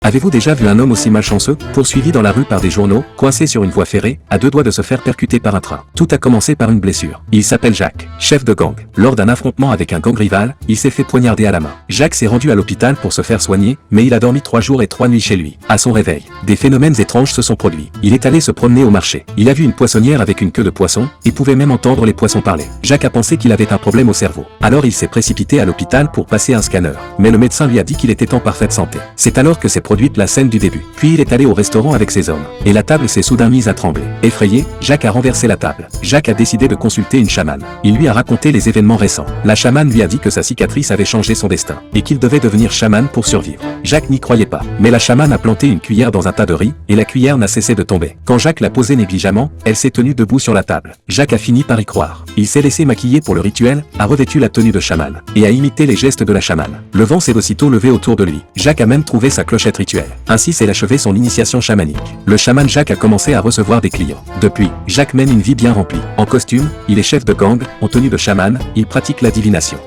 Avez-vous déjà vu un homme aussi malchanceux, poursuivi dans la rue par des journaux, coincé sur une voie ferrée, à deux doigts de se faire percuter par un train? Tout a commencé par une blessure. Il s'appelle Jacques, chef de gang. Lors d'un affrontement avec un gang rival, il s'est fait poignarder à la main. Jacques s'est rendu à l'hôpital pour se faire soigner, mais il a dormi 3 jours et 3 nuits chez lui. À son réveil, des phénomènes étranges se sont produits. Il est allé se promener au marché. Il a vu une poissonnière avec une queue de poisson, et pouvait même entendre les poissons parler. Jacques a pensé qu'il avait un problème au cerveau. Alors il s'est précipité à l'hôpital pour passer un scanner. Mais le médecin lui a dit qu'il était en parfaite santé. C'est alors que s'est produite la scène du début. Puis il est allé au restaurant avec ses hommes. Et la table s'est soudain mise à trembler. Effrayé, Jacques a renversé la table. Jacques a décidé de consulter une chamane. Il lui a raconté les événements récents. La chamane lui a dit que sa cicatrice avait changé son destin. Et qu'il devait devenir chaman pour survivre. Jacques n'y croyait pas. Mais la chamane a planté une cuillère dans un tas de riz, et la cuillère n'a cessé de tomber. Quand Jacques l'a posée négligemment, elle s'est tenue debout sur la table. Jacques a fini par y croire. Il s'est laissé maquiller pour le rituel, a revêtu la tenue de chaman, et a imité les gestes de la chamane. Le vent s'est aussitôt levé autour de lui. Jacques a même trouvé sa clochette rituelle. Ainsi s'est achevé son initiation chamanique. Le chaman Jacques a commencé à recevoir des clients. Depuis, Jacques mène une vie bien remplie. En costume, il est chef de gang, en tenue de chaman, il pratique la divination.